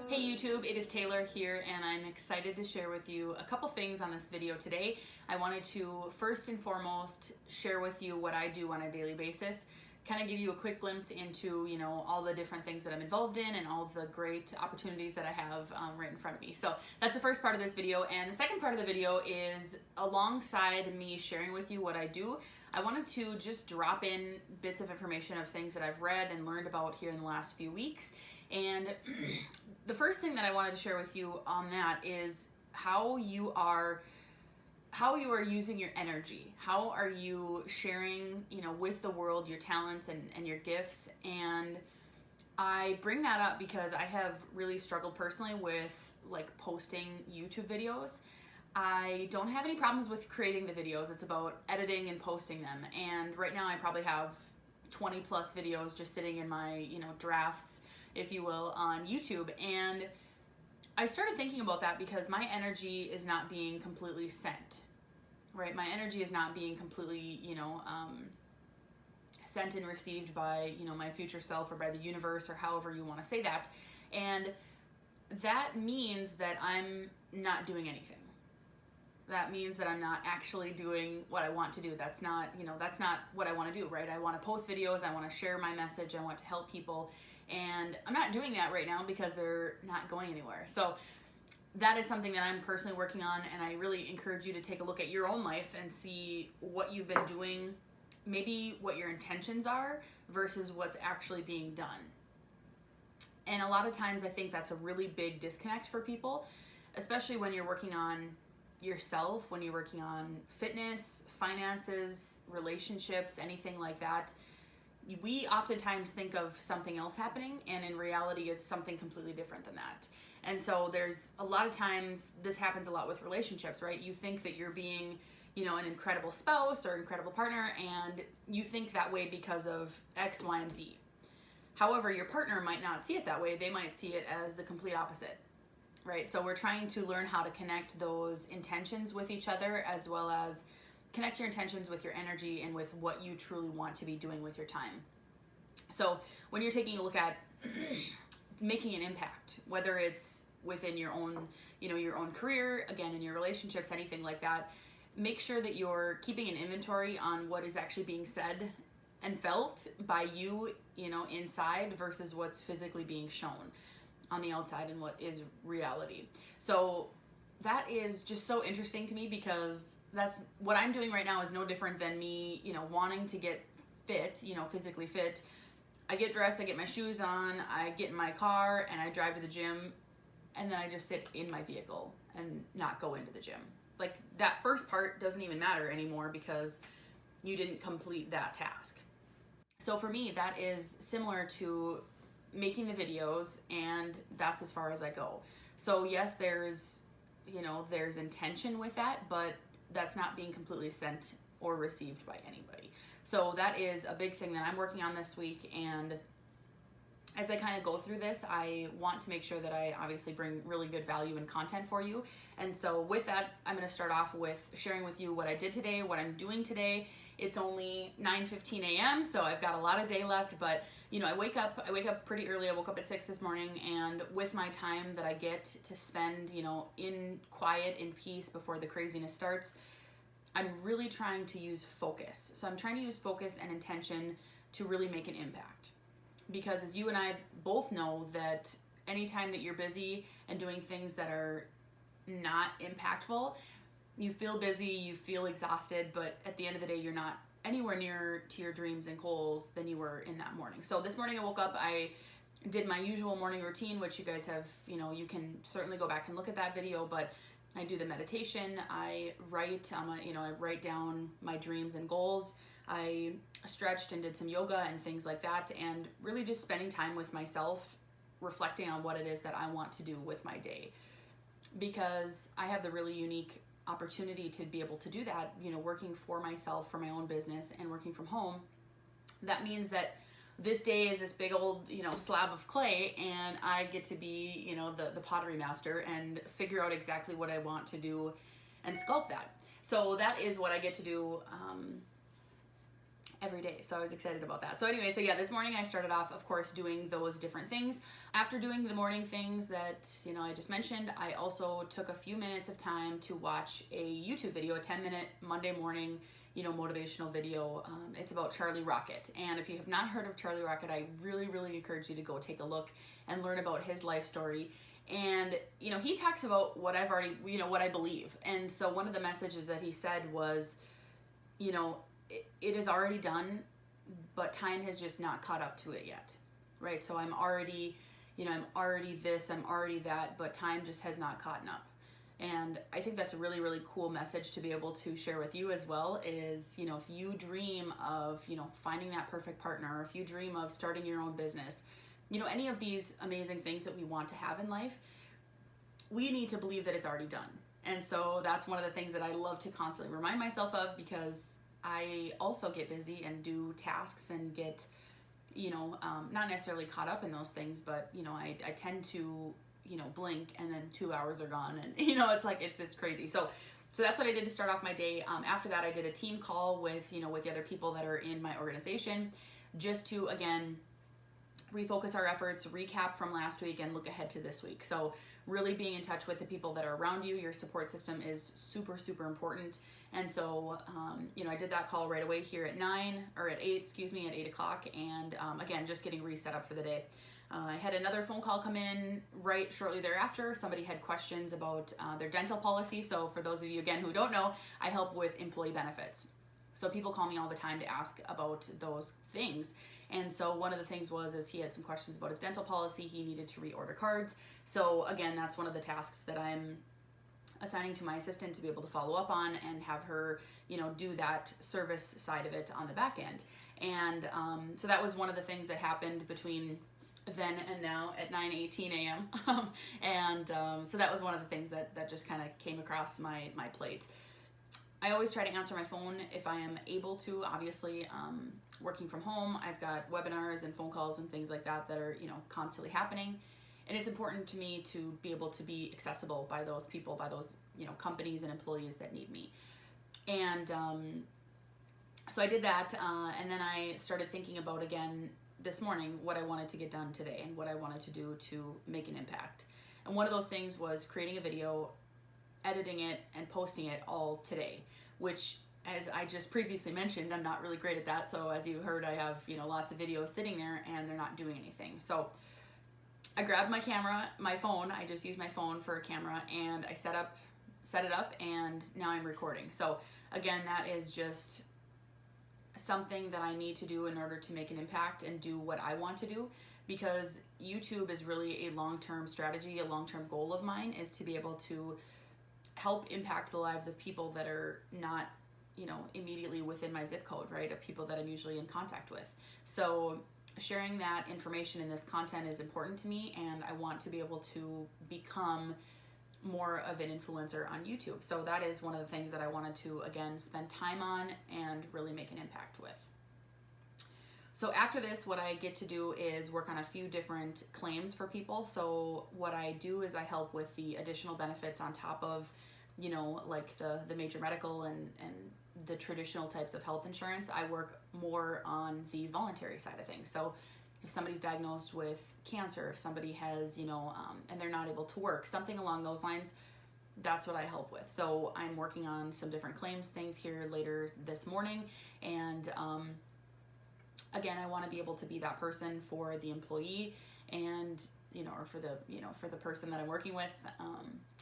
Hey YouTube, it is Taylor here and I'm excited to share with you a couple things on this video today. I wanted to first and foremost share with you what I do on a daily basis, kind of give you a quick glimpse into, all the different things that I'm involved in and all the great opportunities that I have right in front of me. So that's the first part of this video, and the second part of the video is alongside me sharing with you what I do, I wanted to just drop in bits of information of things that I've read and learned about here in the last few weeks. And the first thing that I wanted to share with you on that is how you are using your energy. How are you sharing, with the world your talents and your gifts? And I bring that up because I have really struggled personally with posting YouTube videos. I don't have any problems with creating the videos. It's about editing and posting them. And right now I probably have 20 plus videos just sitting in my, drafts, if you will, on YouTube. And I started thinking about that because my energy is not being completely sent, right? My energy is not being completely, sent and received by, my future self or by the universe or however you want to say that. And that means that I'm not doing anything. That means that I'm not actually doing what I want to do. That's not what I want to do, right? I want to post videos. I want to share my message. I want to help people. And I'm not doing that right now because they're not going anywhere. So that is something that I'm personally working on, and I really encourage you to take a look at your own life and see what you've been doing, maybe what your intentions are versus what's actually being done. And a lot of times I think that's a really big disconnect for people, especially when you're working on yourself, when you're working on fitness, finances, relationships, anything like that. We oftentimes think of something else happening, and in reality it's something completely different than that. And so there's a lot of times, this happens a lot with relationships, right? You think that you're being, an incredible spouse or incredible partner, and you think that way because of X, Y, and Z. However, your partner might not see it that way. They might see it as the complete opposite, right? So we're trying to learn how to connect those intentions with each other, as well as connect your intentions with your energy and with what you truly want to be doing with your time. So when you're taking a look at making an impact, whether it's within your own, your own career, again, in your relationships, anything like that, make sure that you're keeping an inventory on what is actually being said and felt by you, inside versus what's physically being shown on the outside and what is reality. So that is just so interesting to me because that's what I'm doing right now is no different than me, wanting to get fit, physically fit. I get dressed, I get my shoes on, I get in my car and I drive to the gym, and then I just sit in my vehicle and not go into the gym. That first part doesn't even matter anymore because you didn't complete that task. So for me, that is similar to making the videos, and that's as far as I go. So yes, there's intention with that, but that's not being completely sent or received by anybody. So that is a big thing that I'm working on this week, and as I kind of go through this, I want to make sure that I obviously bring really good value and content for you. And so with that, I'm going to start off with sharing with you what I did today, what I'm doing today. It's only 9:15 a.m., so I've got a lot of day left, but I wake up pretty early. I woke up at 6 this morning, and with my time that I get to spend, in quiet, in peace before the craziness starts, I'm really trying to use focus. So I'm trying to use focus and intention to really make an impact. Because as you and I both know, that anytime that you're busy and doing things that are not impactful, you feel busy, you feel exhausted, but at the end of the day, you're not anywhere near to your dreams and goals than you were in that morning. So this morning I woke up, I did my usual morning routine, which you guys have, you can certainly go back and look at that video, but I do the meditation, I write, I write down my dreams and goals. I stretched and did some yoga and things like that, and really just spending time with myself, reflecting on what it is that I want to do with my day. Because I have the really unique opportunity to be able to do that, working for myself, for my own business, and working from home. That means that this day is this big old, slab of clay, and I get to be, the pottery master and figure out exactly what I want to do and sculpt that. So that is what I get to do every day. So I was excited about that. So anyway, so yeah, this morning I started off, of course, doing those different things. After doing the morning things that, I just mentioned, I also took a few minutes of time to watch a YouTube video, a 10-minute Monday morning, motivational video. It's about Charlie Rocket. And if you have not heard of Charlie Rocket, I really, really encourage you to go take a look and learn about his life story. And, he talks about what I've already, what I believe. And so one of the messages that he said was, it is already done, but time has just not caught up to it yet, right? So I'm already this, I'm already that, but time just has not caught up. And I think that's a really, really cool message to be able to share with you as well is, if you dream of, finding that perfect partner, or if you dream of starting your own business, any of these amazing things that we want to have in life, we need to believe that it's already done. And so that's one of the things that I love to constantly remind myself of, because I also get busy and do tasks and get, not necessarily caught up in those things, but, I tend to, blink and then 2 hours are gone, and, it's like, it's crazy. So that's what I did to start off my day. After that, I did a team call with, with the other people that are in my organization, just to, again, refocus our efforts, recap from last week, and look ahead to this week. So really being in touch with the people that are around you, your support system is super, super important. And so, I did that call right away here at 8 o'clock. And again, just getting reset up for the day. I had another phone call come in right shortly thereafter. Somebody had questions about their dental policy. So for those of you, again, who don't know, I help with employee benefits. So people call me all the time to ask about those things. And so one of the things is he had some questions about his dental policy. He needed to reorder cards. So again, that's one of the tasks that I'm assigning to my assistant to be able to follow up on and have her, do that service side of it on the back end. And so that was one of the things that happened between then and now at 9:18 a.m. So that was one of the things that just kind of came across my plate. I always try to answer my phone if I am able to. Obviously, working from home, I've got webinars and phone calls and things like that are, constantly happening. And it's important to me to be able to be accessible by those people, by those, companies and employees that need me. And so I did that. And then I started thinking about, again, this morning, what I wanted to get done today and what I wanted to do to make an impact. And one of those things was creating a video, editing it, and posting it all today, which, as I just previously mentioned, I'm not really great at that. So as you heard, I have, lots of videos sitting there and they're not doing anything. So I grabbed my camera, my phone. I just used my phone for a camera, and I set it up, and now I'm recording. So again, that is just something that I need to do in order to make an impact and do what I want to do, because YouTube is really a long-term strategy, a long-term goal of mine is to be able to help impact the lives of people that are not, immediately within my zip code, right? Of people that I'm usually in contact with. So sharing that information in this content is important to me, and I want to be able to become more of an influencer on YouTube. So that is one of the things that I wanted to, again, spend time on and really make an impact with. So after this, what I get to do is work on a few different claims for people. So what I do is I help with the additional benefits on top of, like the major medical and the traditional types of health insurance. I work more on the voluntary side of things. So if somebody's diagnosed with cancer, if somebody has, and they're not able to work, something along those lines, that's what I help with. So I'm working on some different claims things here later this morning. And again, I want to be able to be that person for the employee and, or for the person that I'm working with,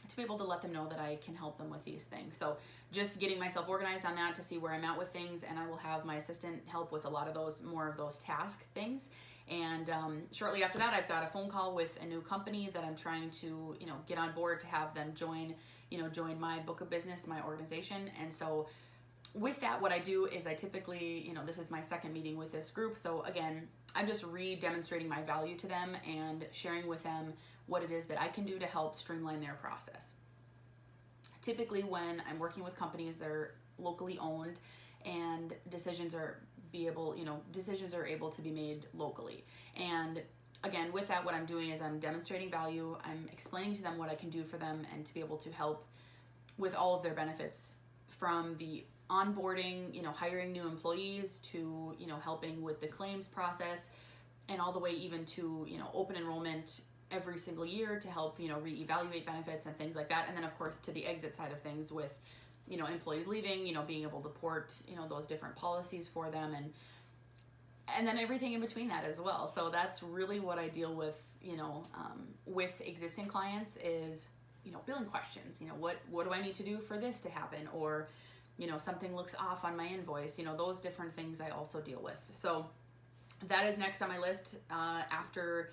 to be able to let them know that I can help them with these things. So just getting myself organized on that to see where I'm at with things, and I will have my assistant help with a lot of more of those task things. And shortly after that, I've got a phone call with a new company that I'm trying to, get on board to have them join my book of business, my organization. And so with that, what I do is I typically, this is my second meeting with this group. So again, I'm just demonstrating my value to them and sharing with them what it is that I can do to help streamline their process. Typically when I'm working with companies, they're locally owned, and decisions are able to be made locally. And again, with that, what I'm doing is I'm demonstrating value. I'm explaining to them what I can do for them and to be able to help with all of their benefits, from the onboarding, hiring new employees, to, helping with the claims process, and all the way even to, open enrollment every single year to help, reevaluate benefits and things like that. And then of course to the exit side of things with, employees leaving, being able to port, those different policies for them, and then everything in between that as well. So that's really what I deal with, with existing clients is, billing questions. What do I need to do for this to happen? Or, something looks off on my invoice, those different things I also deal with. So that is next on my list after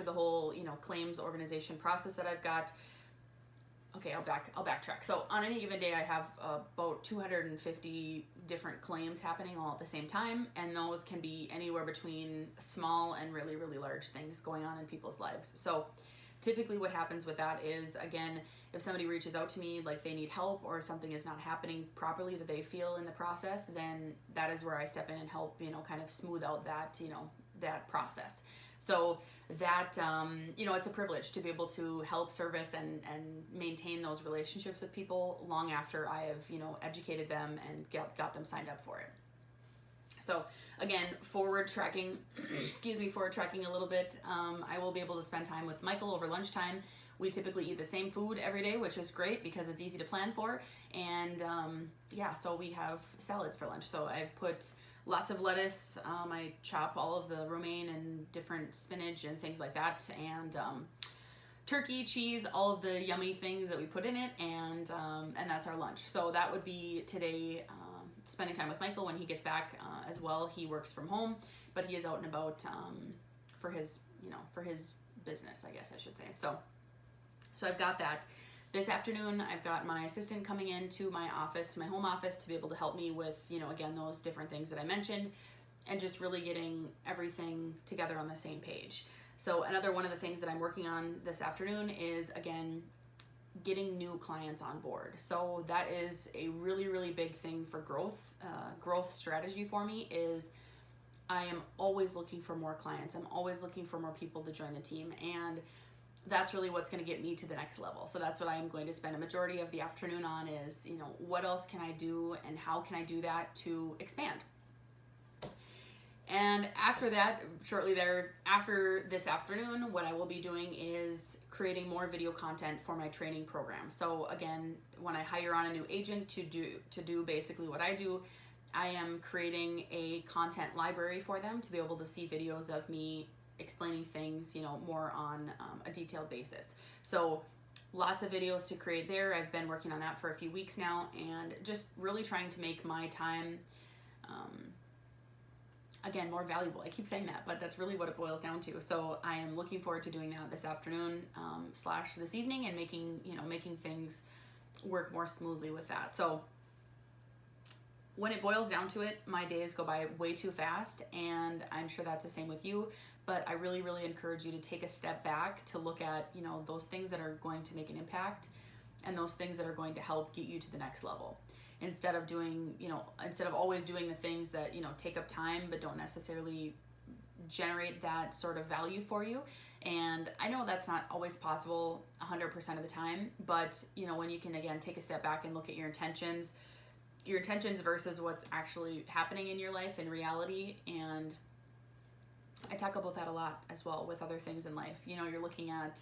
the whole, claims organization process that I've got. Okay, I'll backtrack. So on any given day, I have about 250 different claims happening all at the same time, and those can be anywhere between small and really, really large things going on in people's lives. So typically what happens with that is, again, if somebody reaches out to me like they need help or something is not happening properly that they feel in the process, then that is where I step in and help, kind of smooth out that, that process. So that, it's a privilege to be able to help service and maintain those relationships with people long after I have, educated them and got them signed up for it. So again, forward tracking a little bit. I will be able to spend time with Michael over lunchtime. We typically eat the same food every day, which is great because it's easy to plan for. And so we have salads for lunch. So I put lots of lettuce. I chop all of the romaine and different spinach and things like that. And turkey, cheese, all of the yummy things that we put in it. And that's our lunch. So that would be today, spending time with Michael when he gets back as well. He works from home, but he is out and about for his business, I guess I should say. So I've got that. This afternoon, I've got my assistant coming into my office, to my home office, to be able to help me with, again, those different things that I mentioned, and just really getting everything together on the same page. So another one of the things that I'm working on this afternoon is, again, getting new clients on board. So that is a really, really big thing for growth strategy for me is I am always looking for more clients. I'm always looking for more people to join the team. And that's really what's going to get me to the next level. So that's what I am going to spend a majority of the afternoon on is, what else can I do and how can I do that to expand? And after that, shortly there, after this afternoon, what I will be doing is creating more video content for my training program. So again, when I hire on a new agent to do basically what I do, I am creating a content library for them to be able to see videos of me explaining things, more on a detailed basis. So lots of videos to create there. I've been working on that for a few weeks now, and just really trying to make my time, again, more valuable. I keep saying that, but that's really what it boils down to. So I am looking forward to doing that this afternoon / this evening, and making things work more smoothly with that. So when it boils down to it, my days go by way too fast, and I'm sure that's the same with you. But I really, really encourage you to take a step back to look at, those things that are going to make an impact and those things that are going to help get you to the next level. Instead of always doing the things that, take up time but don't necessarily generate that sort of value for you. And I know that's not always possible 100% of the time, but, when you can, again, take a step back and look at your intentions versus what's actually happening in your life in reality. And I talk about that a lot as well with other things in life. You're looking at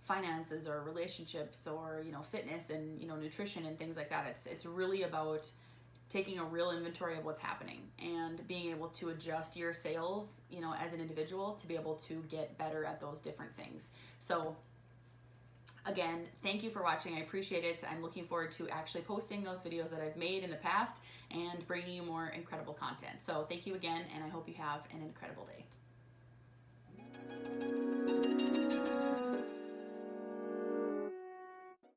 finances or relationships or, fitness and, nutrition and things like that. It's really about taking a real inventory of what's happening and being able to adjust your sales, as an individual to be able to get better at those different things. So again, thank you for watching. I appreciate it. I'm looking forward to actually posting those videos that I've made in the past and bringing you more incredible content. So thank you again, and I hope you have an incredible day.